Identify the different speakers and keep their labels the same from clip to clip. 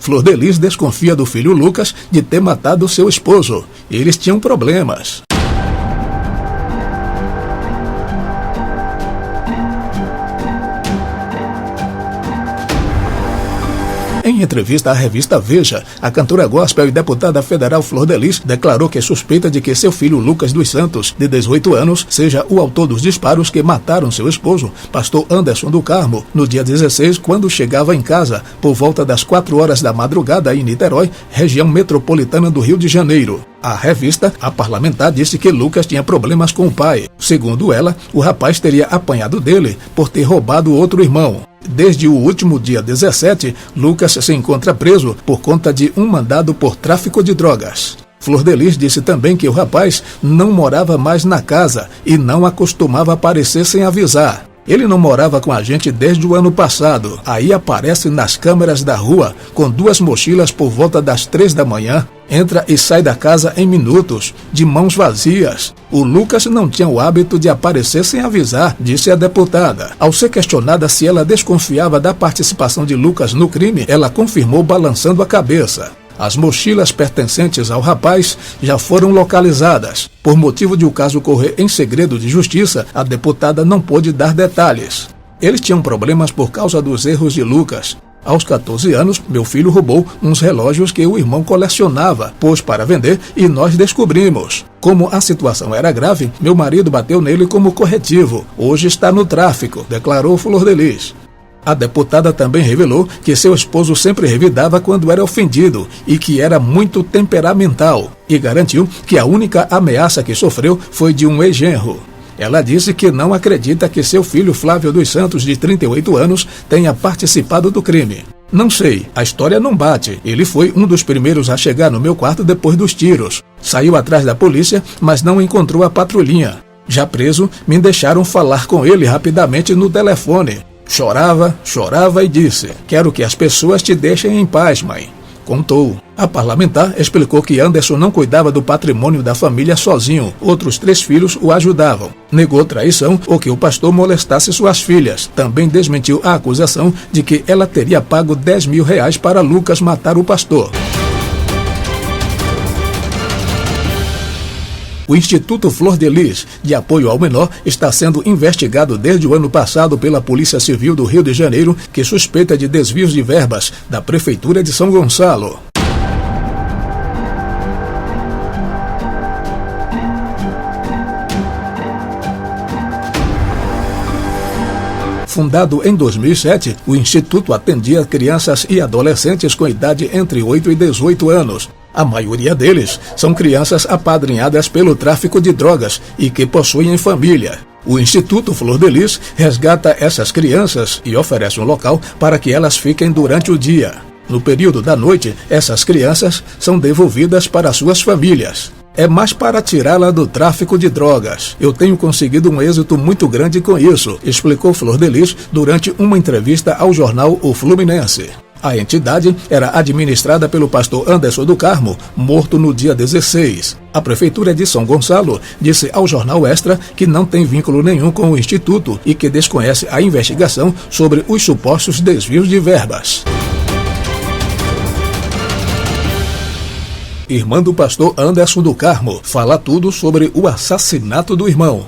Speaker 1: Flor de Lis desconfia do filho Lucas de ter matado seu esposo. Eles tinham problemas. Em entrevista à revista Veja, a cantora gospel e deputada federal Flor de Lis declarou que é suspeita de que seu filho Lucas dos Santos, de 18 anos, seja o autor dos disparos que mataram seu esposo, pastor Anderson do Carmo, no dia 16, quando chegava em casa, por volta das 4 horas da madrugada em Niterói, região metropolitana do Rio de Janeiro. A revista, a parlamentar, disse que Lucas tinha problemas com o pai. Segundo ela, o rapaz teria apanhado dele por ter roubado outro irmão. Desde o último dia 17, Lucas se encontra preso por conta de um mandado por tráfico de drogas. Flor de Lis disse também que o rapaz não morava mais na casa e não acostumava aparecer sem avisar. Ele não morava com a gente desde o ano passado. Aí aparece nas câmeras da rua com 2 mochilas por volta das 3 da manhã. Entra e sai da casa em minutos, de mãos vazias. O Lucas não tinha o hábito de aparecer sem avisar, disse a deputada. Ao ser questionada se ela desconfiava da participação de Lucas no crime, ela confirmou balançando a cabeça. As mochilas pertencentes ao rapaz já foram localizadas. Por motivo de o caso correr em segredo de justiça, a deputada não pôde dar detalhes. Eles tinham problemas por causa dos erros de Lucas. Aos 14 anos, meu filho roubou uns relógios que o irmão colecionava, pôs para vender e nós descobrimos. Como a situação era grave, meu marido bateu nele como corretivo. Hoje está no tráfico, declarou Flor de Lis. A deputada também revelou que seu esposo sempre revidava quando era ofendido e que era muito temperamental, e garantiu que a única ameaça que sofreu foi de um ex-genro. Ela disse que não acredita que seu filho Flávio dos Santos, de 38 anos, tenha participado do crime. Não sei, a história não bate. Ele foi um dos primeiros a chegar no meu quarto depois dos tiros. Saiu atrás da polícia, mas não encontrou a patrulhinha. Já preso, me deixaram falar com ele rapidamente no telefone. Chorava e disse: "Quero que as pessoas te deixem em paz, mãe", contou. A parlamentar explicou que Anderson não cuidava do patrimônio da família sozinho. Outros 3 filhos o ajudavam. Negou traição ou que o pastor molestasse suas filhas. Também desmentiu a acusação de que ela teria pago R$10 mil para Lucas matar o pastor. O Instituto Flor de Lis, de apoio ao menor, está sendo investigado desde o ano passado pela Polícia Civil do Rio de Janeiro, que suspeita de desvios de verbas da Prefeitura de São Gonçalo. Fundado em 2007, o Instituto atendia crianças e adolescentes com idade entre 8 e 18 anos. A maioria deles são crianças apadrinhadas pelo tráfico de drogas e que possuem família. O Instituto Flor de Lis resgata essas crianças e oferece um local para que elas fiquem durante o dia. No período da noite, essas crianças são devolvidas para suas famílias. É mais para tirá-la do tráfico de drogas. Eu tenho conseguido um êxito muito grande com isso, explicou Flor de Lis durante uma entrevista ao jornal O Fluminense. A entidade era administrada pelo pastor Anderson do Carmo, morto no dia 16. A Prefeitura de São Gonçalo disse ao Jornal Extra que não tem vínculo nenhum com o Instituto e que desconhece a investigação sobre os supostos desvios de verbas. Irmã do pastor Anderson do Carmo fala tudo sobre o assassinato do irmão.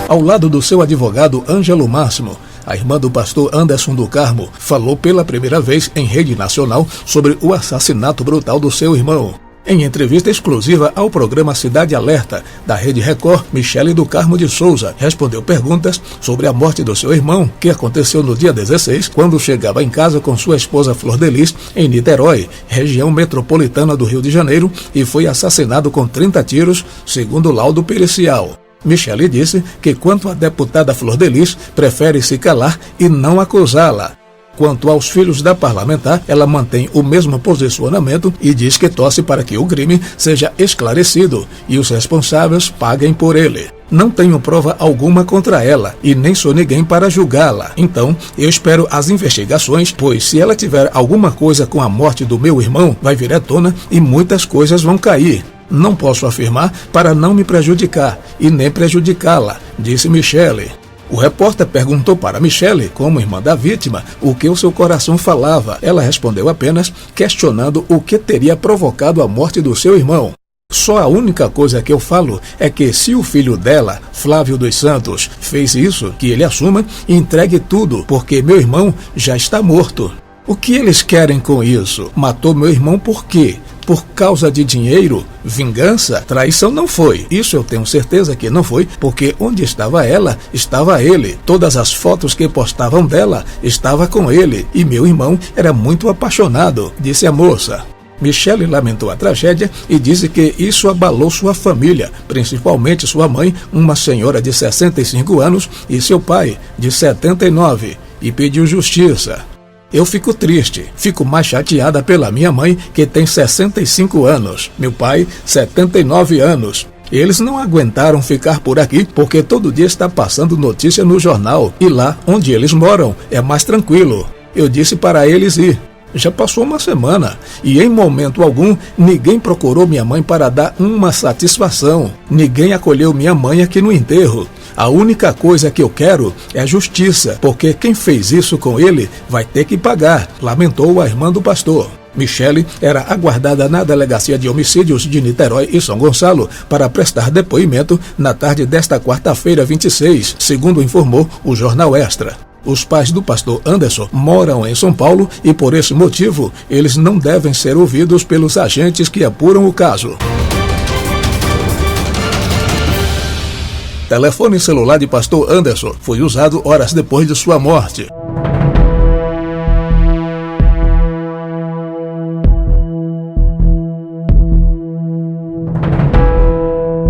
Speaker 1: Ao lado do seu advogado Ângelo Máximo, a irmã do pastor Anderson do Carmo falou pela primeira vez em rede nacional sobre o assassinato brutal do seu irmão. Em entrevista exclusiva ao programa Cidade Alerta, da Rede Record, Michele do Carmo de Souza respondeu perguntas sobre a morte do seu irmão, que aconteceu no dia 16, quando chegava em casa com sua esposa Flor de Lis, em Niterói, região metropolitana do Rio de Janeiro, e foi assassinado com 30 tiros, segundo o laudo pericial. Michele disse que, quanto à deputada Flor de Lis, prefere se calar e não acusá-la. Quanto aos filhos da parlamentar, ela mantém o mesmo posicionamento e diz que torce para que o crime seja esclarecido e os responsáveis paguem por ele. Não tenho prova alguma contra ela e nem sou ninguém para julgá-la. Então, eu espero as investigações, pois se ela tiver alguma coisa com a morte do meu irmão, vai vir à tona e muitas coisas vão cair. Não posso afirmar para não me prejudicar e nem prejudicá-la, disse Michele. O repórter perguntou para Michele, como irmã da vítima, o que o seu coração falava. Ela respondeu apenas questionando o que teria provocado a morte do seu irmão. Só a única coisa que eu falo é que se o filho dela, Flávio dos Santos, fez isso, que ele assuma e entregue tudo, porque meu irmão já está morto. O que eles querem com isso? Matou meu irmão por quê? Por causa de dinheiro? Vingança? Traição não foi. Isso eu tenho certeza que não foi, porque onde estava ela, estava ele. Todas as fotos que postavam dela, estava com ele. E meu irmão era muito apaixonado, disse a moça. Michele lamentou a tragédia e disse que isso abalou sua família, principalmente sua mãe, uma senhora de 65 anos, e seu pai, de 79, e pediu justiça. Eu fico triste, fico mais chateada pela minha mãe, que tem 65 anos, meu pai, 79 anos. Eles não aguentaram ficar por aqui porque todo dia está passando notícia no jornal e lá onde eles moram é mais tranquilo. Eu disse para eles ir. Já passou uma semana e em momento algum ninguém procurou minha mãe para dar uma satisfação. Ninguém acolheu minha mãe aqui no enterro. A única coisa que eu quero é justiça, porque quem fez isso com ele vai ter que pagar, lamentou a irmã do pastor. Michele era aguardada na Delegacia de Homicídios de Niterói e São Gonçalo para prestar depoimento na tarde desta quarta-feira 26, segundo informou o Jornal Extra. Os pais do pastor Anderson moram em São Paulo e, por esse motivo, eles não devem ser ouvidos pelos agentes que apuram o caso. Telefone celular de pastor Anderson foi usado horas depois de sua morte.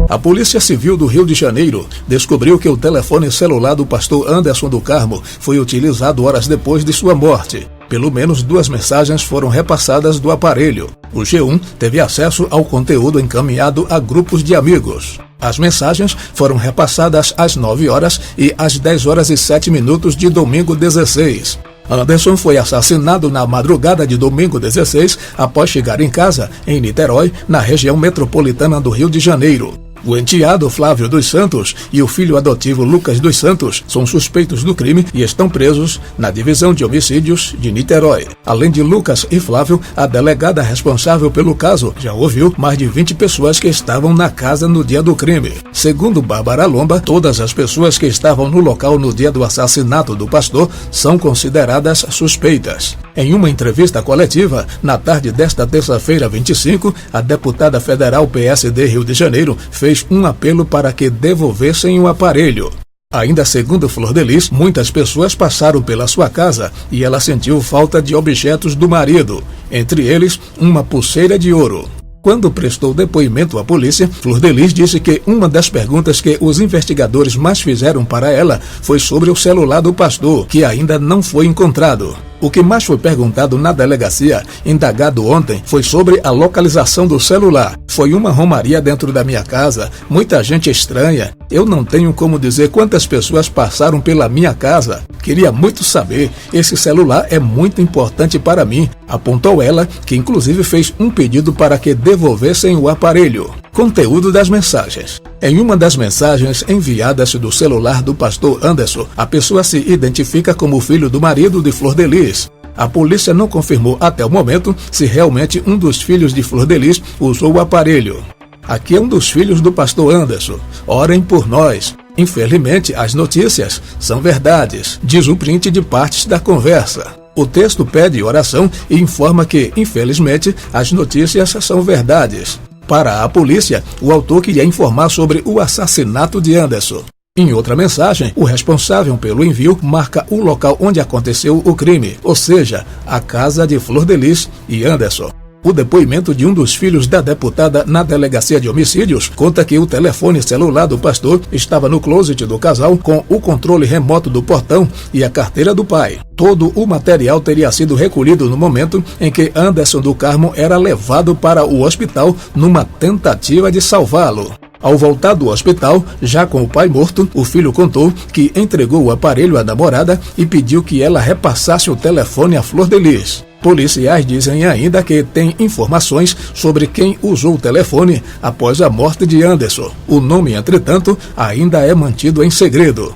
Speaker 1: A Polícia Civil do Rio de Janeiro descobriu que o telefone celular do pastor Anderson do Carmo foi utilizado horas depois de sua morte. Pelo menos 2 mensagens foram repassadas do aparelho. O G1 teve acesso ao conteúdo encaminhado a grupos de amigos. As mensagens foram repassadas às 9 horas e às 10 horas e 7 minutos de domingo 16. Anderson foi assassinado na madrugada de domingo 16 após chegar em casa, em Niterói, na região metropolitana do Rio de Janeiro. O enteado Flávio dos Santos e o filho adotivo Lucas dos Santos são suspeitos do crime e estão presos na Divisão de Homicídios de Niterói. Além de Lucas e Flávio, a delegada responsável pelo caso já ouviu mais de 20 pessoas que estavam na casa no dia do crime. Segundo Bárbara Lomba, todas as pessoas que estavam no local no dia do assassinato do pastor são consideradas suspeitas. Em uma entrevista coletiva, na tarde desta terça-feira 25, a deputada federal PSD Rio de Janeiro fez um apelo para que devolvessem o aparelho. Ainda segundo Flor de Lis, muitas pessoas passaram pela sua casa e ela sentiu falta de objetos do marido, entre eles uma pulseira de ouro. Quando prestou depoimento à polícia, Flor de Lis disse que uma das perguntas que os investigadores mais fizeram para ela foi sobre o celular do pastor, que ainda não foi encontrado. O que mais foi perguntado na delegacia, indagado ontem, foi sobre a localização do celular. Foi uma romaria dentro da minha casa, muita gente estranha. Eu não tenho como dizer quantas pessoas passaram pela minha casa. Queria muito saber, esse celular é muito importante para mim, apontou ela, que inclusive fez um pedido para que devolvessem o aparelho. Conteúdo das mensagens. Em uma das mensagens enviadas do celular do pastor Anderson, a pessoa se identifica como filho do marido de Flor de Lis. A polícia não confirmou até o momento se realmente um dos filhos de Flor de Lis usou o aparelho. Aqui é um dos filhos do pastor Anderson. Orem por nós. Infelizmente, as notícias são verdades, diz o print de partes da conversa. O texto pede oração e informa que, infelizmente, as notícias são verdades. Para a polícia, o autor queria informar sobre o assassinato de Anderson. Em outra mensagem, o responsável pelo envio marca o local onde aconteceu o crime, ou seja, a casa de Flor de Lis e Anderson. O depoimento de um dos filhos da deputada na Delegacia de Homicídios conta que o telefone celular do pastor estava no closet do casal com o controle remoto do portão e a carteira do pai. Todo o material teria sido recolhido no momento em que Anderson do Carmo era levado para o hospital numa tentativa de salvá-lo. Ao voltar do hospital, já com o pai morto, o filho contou que entregou o aparelho à namorada e pediu que ela repassasse o telefone a Flor de Lis. Policiais dizem ainda que têm informações sobre quem usou o telefone após a morte de Anderson. O nome, entretanto, ainda é mantido em segredo.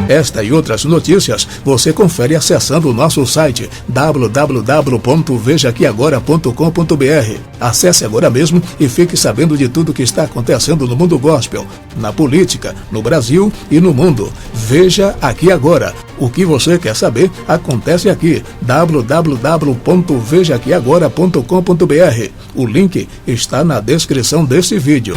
Speaker 1: Esta e outras notícias você confere acessando o nosso site www.vejaaquiagora.com.br. Acesse agora mesmo e fique sabendo de tudo que está acontecendo no mundo gospel, na política, no Brasil e no mundo. Veja aqui agora. O que você quer saber acontece aqui. www.vejaaquiagora.com.br. O link está na descrição desse vídeo.